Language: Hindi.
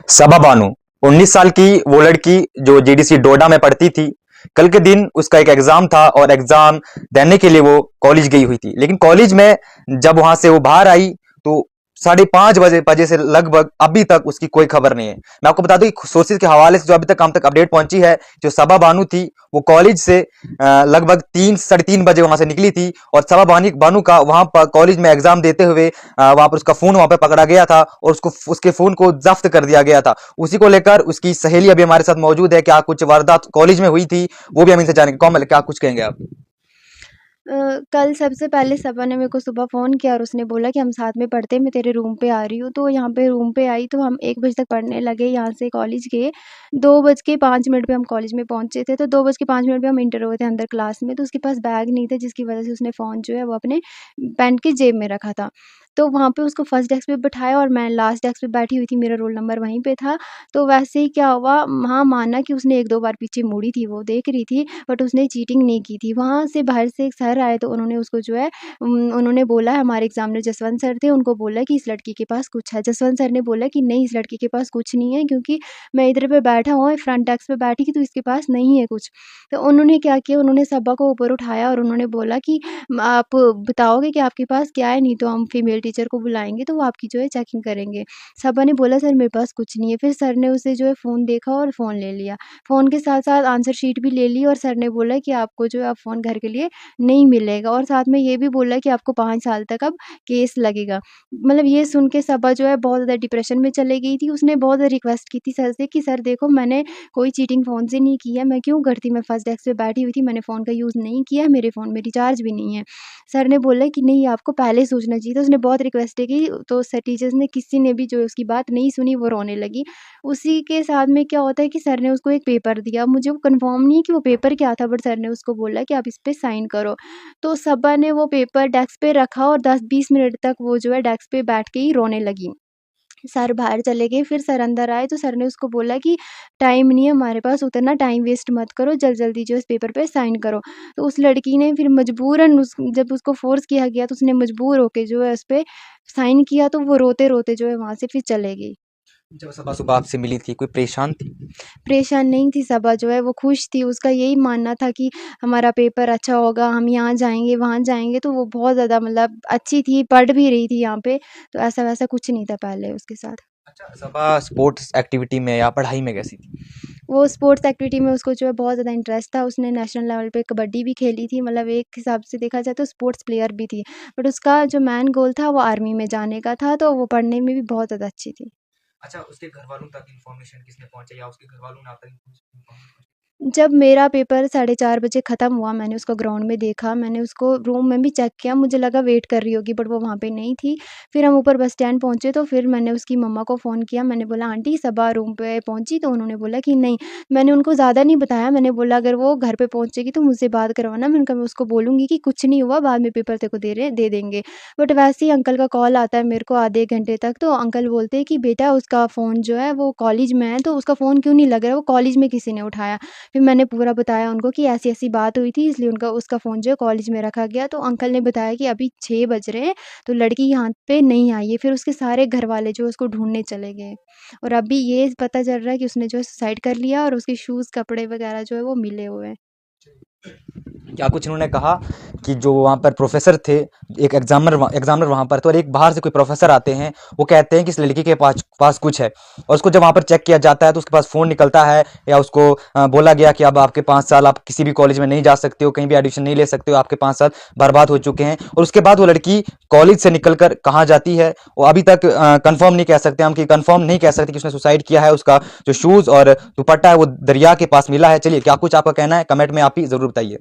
सबा बानू 19 साल की वो लड़की जो जीडीसी डोडा में पढ़ती थी। कल के दिन उसका एक एग्जाम था और एग्जाम देने के लिए वो कॉलेज गई हुई थी, लेकिन कॉलेज में जब वहां से वो बाहर आई तो 5:30 बजे से लगभग अभी तक उसकी कोई खबर नहीं है। मैं आपको बता दूं कि सोर्सेज के हवाले से जो अभी तक हम तक अपडेट पहुंची है, जो सबा बानू थी वो कॉलेज से लगभग 3 साढ़े 3 बजे वहां से निकली थी और सबा बानू का वहां पर कॉलेज में एग्जाम देते हुए वहां पर उसका फोन वहां पर पकड़ा गया था और उसको उसके फोन को जब्त कर दिया गया था। उसी को लेकर उसकी सहेली अभी हमारे साथ मौजूद है। क्या कुछ वारदात कॉलेज में हुई थी वो भी हम इनसे जानेंगे। कौन, क्या कुछ कहेंगे आप? कल सबसे पहले सबा ने मेरे को सुबह फ़ोन किया और उसने बोला कि हम साथ में पढ़ते हैं, मैं तेरे रूम पे आ रही हूँ। तो यहाँ पे रूम पे आई तो हम 1 बजे तक पढ़ने लगे, यहाँ से कॉलेज गए। 2:05 पे हम कॉलेज में पहुँचे थे, तो 2:05 पे हम एंटर हुए थे अंदर क्लास में। तो उसके पास बैग नहीं था, जिसकी वजह से उसने फ़ोन जो है वो अपने पैंट की जेब में रखा था। तो वहाँ पे उसको फर्स्ट डेस्क पे बिठाया और मैं लास्ट डेस्क पे बैठी हुई थी, मेरा रोल नंबर वहीं पे था। तो वैसे ही क्या हुआ, हाँ, माना कि उसने 1-2 बार पीछे मुड़ी थी, वो देख रही थी, बट उसने चीटिंग नहीं की थी। वहाँ से बाहर से एक सर आए तो उन्होंने उसको जो है उन्होंने बोला, हमारे एग्ज़ामिनर जसवंत सर थे, उनको बोला कि इस लड़की के पास कुछ है। जसवंत सर ने बोला कि नहीं, इस लड़की के पास कुछ नहीं है, क्योंकि मैं इधर पे बैठा हूँ, फ्रंट डेस्क पे बैठी थी, तो इसके पास नहीं है कुछ। तो उन्होंने क्या किया, उन्होंने सबा को ऊपर उठाया और उन्होंने बोला कि आप बताओगे कि आपके पास क्या है, नहीं तो हम फीमेल टीचर को बुलाएँगे, तो वो आपकी जो है चेकिंग करेंगे। सबा ने बोला सर मेरे पास कुछ नहीं है। फिर सर ने उसे जो है फ़ोन देखा और फ़ोन ले लिया। फ़ोन के साथ-साथ आंसर शीट भी ले ली और सर ने बोला कि आपको जो है अब फ़ोन घर के लिए नहीं मिलेगा, और साथ में ये भी बोला कि आपको 5 साल तक अब केस लगेगा। मतलब ये सुन के सबा जो है बहुत ज़्यादा डिप्रेशन में चली गई थी। उसने बहुत ज़्यादा रिक्वेस्ट की थी सर से कि सर देखो, मैंने कोई चीटिंग फ़ोन से नहीं की है, मैं क्यों करती, मैं फर्स्ट डेस्क पे बैठी हुई थी, मैंने फ़ोन का यूज़ नहीं किया, मेरे फ़ोन में रिचार्ज भी नहीं है। सर ने बोला कि नहीं, आपको पहले ही सोचना चाहिए था। उसने बहुत रिक्वेस्टें की, तो सर टीचर्स ने किसी ने भी जो है उसकी बात नहीं सुनी, वो रोने लगी। उसी के साथ में क्या होता है कि सर ने उसको एक पेपर दिया, मुझे वो कन्फर्म नहीं है कि वो पेपर क्या था, बट सर ने उसको बोला कि आप इस पे साइन करो। तो सबा ने वो पेपर डेस्क पे रखा और 10-20 मिनट तक वो जो है डेस्क पे बैठ के ही रोने लगी। सर बाहर चले गए, फिर सर अंदर आए तो सर ने उसको बोला कि टाइम नहीं है हमारे पास, उतना टाइम वेस्ट मत करो, जल्दी-जल्दी जो इस पेपर पे साइन करो। तो उस लड़की ने फिर मजबूरन जब उसको फ़ोर्स किया गया तो उसने मजबूर होके जो है उस पे साइन किया, तो वो रोते-रोते जो है वहाँ से फिर चले गई। जब सबा सुबह आपसे मिली थी, कोई परेशान थी? परेशान नहीं थी सबा, जो है वो खुश थी, उसका यही मानना था कि हमारा पेपर अच्छा होगा, हम यहाँ जाएँगे, वहाँ जाएँगे, तो वो बहुत ज़्यादा मतलब अच्छी थी, पढ़ भी रही थी यहाँ पे, तो ऐसा-वैसा कुछ नहीं था पहले उसके साथ। अच्छा, सबा स्पोर्ट्स एक्टिविटी में या पढ़ाई में कैसी थी? वो स्पोर्ट्स एक्टिविटी में उसको जो है बहुत ज़्यादा इंटरेस्ट था, उसने नेशनल लेवल पे कबड्डी भी खेली थी, मतलब एक हिसाब से देखा जाए तो स्पोर्ट्स प्लेयर भी थी। बट उसका जो मेन गोल था वो आर्मी में जाने का था, तो वो पढ़ने में भी बहुत ज़्यादा अच्छी थी। अच्छा, उसके घर वालों तक इन्फॉर्मेशन किसने पहुंचाई या उसके घर वालों ने आप तक इन्फॉर्मेशन पहुंचाई? जब मेरा पेपर 4:30 बजे ख़त्म हुआ, मैंने उसको ग्राउंड में देखा, मैंने उसको रूम में भी चेक किया, मुझे लगा वेट कर रही होगी, बट वो वहाँ पे नहीं थी। फिर हम ऊपर बस स्टैंड पहुँचे तो फिर मैंने उसकी मम्मा को फ़ोन किया, मैंने बोला आंटी सबा रूम पे पहुँची? तो उन्होंने बोला कि नहीं। मैंने उनको ज़्यादा नहीं बताया, मैंने बोला अगर वो घर पे पहुँचेगी तो मुझसे बात करवाना, मैंने कहा मैं उसको बोलूँगी कि कुछ नहीं हुआ, बाद में पेपर तेरे को दे देंगे। बट वैसे ही अंकल का कॉल आता है मेरे को आधे घंटे तक, तो अंकल बोलते हैं कि बेटा उसका फ़ोन जो है वो कॉलेज में है, तो उसका फ़ोन क्यों नहीं लग रहा है, वो कॉलेज में किसी ने उठाया। फिर मैंने पूरा बताया उनको कि ऐसी-ऐसी बात हुई थी, इसलिए उनका उसका फ़ोन जो है कॉलेज में रखा गया। तो अंकल ने बताया कि अभी 6 बज रहे हैं, तो लड़की यहाँ पे नहीं आई है। फिर उसके सारे घरवाले जो है उसको ढूँढने चले गए और अभी ये पता चल रहा है कि उसने जो है सुसाइड कर लिया और उसके शूज़, कपड़े वग़ैरह जो है वो मिले हुए हैं। क्या कुछ इन्होंने कहा कि जो वहाँ पर प्रोफेसर थे, एक एग्जामिनर वहाँ पर थे और एक बाहर से कोई प्रोफेसर आते हैं, वो कहते हैं कि इस लड़की के पास पास कुछ है और उसको जब वहाँ पर चेक किया जाता है तो उसके पास फ़ोन निकलता है या उसको बोला गया कि अब आपके 5 साल, आप किसी भी कॉलेज में नहीं जा सकते हो, कहीं भी एडमिशन नहीं ले सकते हो, आपके 5 साल बर्बाद हो चुके हैं। और उसके बाद वो लड़की कॉलेज से निकल कर कहाँ जाती है वो अभी तक कंफर्म नहीं कह सकते हम, कि कंफर्म नहीं कह सकते कि उसने सुसाइड किया है। उसका जो शूज़ और दुपट्टा है वो दरिया के पास मिला है। चलिए, क्या कुछ आपका कहना है, कमेंट में आप ही ज़रूर बताइए।